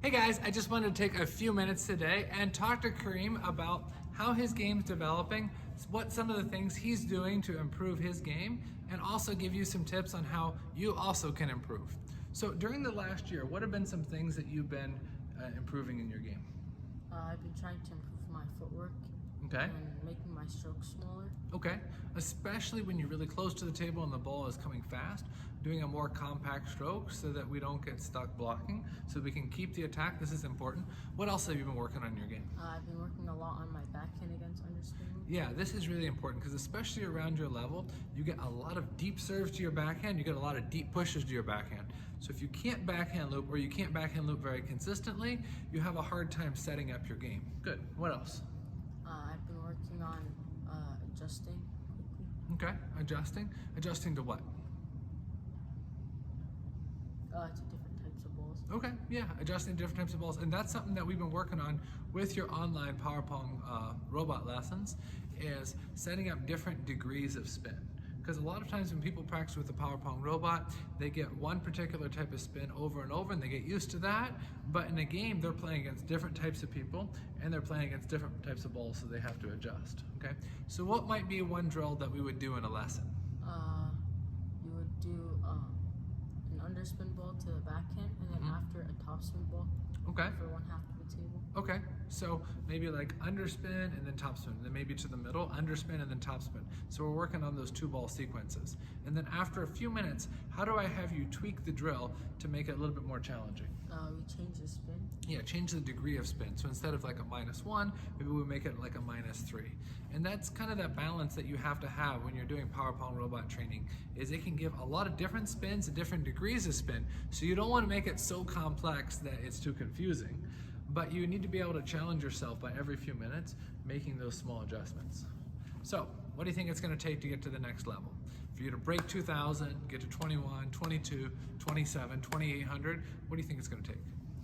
Hey guys, I just wanted to take a few minutes today and talk to Kareem about how his game's developing, what some of the things he's doing to improve his game, and also give you some tips on how you also can improve. So during the last year, what have been some things that you've been improving in your game? I've been trying to improve my footwork Okay. and making my strokes smaller. Okay, especially when you're really close to the table and the ball is coming fast, doing a more compact stroke so that we don't get stuck blocking, so we can keep the attack. This is important. What else have you been working on in your game? I've been working a lot on my backhand against underspin. Yeah, this is really important because especially around your level, you get a lot of deep serves to your backhand, you get a lot of deep pushes to your backhand. So if you can't backhand loop or you can't backhand loop very consistently, you have a hard time setting up your game. Good, what else? I've been working on adjusting quickly. Okay, adjusting. Adjusting to what? To different types of balls. Okay, yeah, adjusting different types of balls. And that's something that we've been working on with your online power pong robot lessons, is setting up different degrees of spin. Because a lot of times when people practice with the power pong robot, they get one particular type of spin over and over and they get used to that. But in a game, they're playing against different types of people and they're playing against different types of balls, so they have to adjust, okay? So what might be one drill that we would do in a lesson? You would do an underspin ball to the backhand and then after a topspin ball Okay. for one half of the table. Okay, so maybe like underspin and then topspin, and then maybe to the middle, underspin and then topspin. So we're working on those two ball sequences. And then after a few minutes, how do I have you tweak the drill to make it a little bit more challenging? We change the spin. Yeah, change the degree of spin. So instead of like a -1, maybe we make it like a -3. And that's kind of that balance that you have to have when you're doing power pong robot training, is it can give a lot of different spins and different degrees of spin. So you don't want to make it so complex that it's too confusing, but you need to be able to challenge yourself by every few minutes, making those small adjustments. So what do you think it's going to take to get to the next level? For you to break 2,000, get to 21, 22, 27, 2,800, what do you think it's going to take?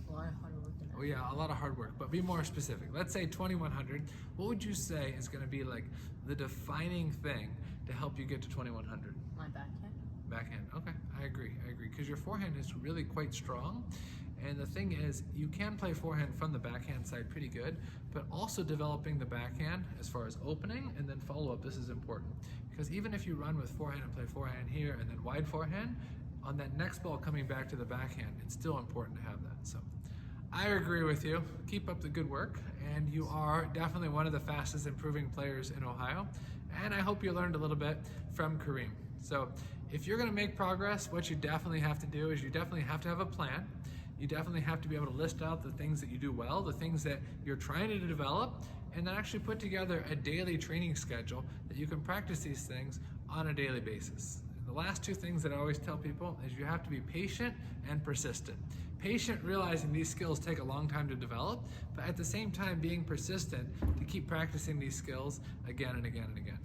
A lot of hard work. Oh yeah, a lot of hard work, but be more specific. Let's say 2,100. What would you say is going to be like the defining thing to help you get to 2,100? My backhand. Backhand, okay, I agree, because your forehand is really quite strong. And the thing is, you can play forehand from the backhand side pretty good, but also developing the backhand as far as opening and then follow-up, this is important. Because even if you run with forehand and play forehand here and then wide forehand, on that next ball coming back to the backhand, it's still important to have that. So I agree with you. Keep up the good work, and you are definitely one of the fastest improving players in Ohio. And I hope you learned a little bit from Kareem. So if you're gonna make progress, what you definitely have to do is you definitely have to have a plan. You definitely have to be able to list out the things that you do well, the things that you're trying to develop, and then actually put together a daily training schedule that you can practice these things on a daily basis. And the last two things that I always tell people is you have to be patient and persistent. Patient, realizing these skills take a long time to develop, but at the same time being persistent to keep practicing these skills again and again and again.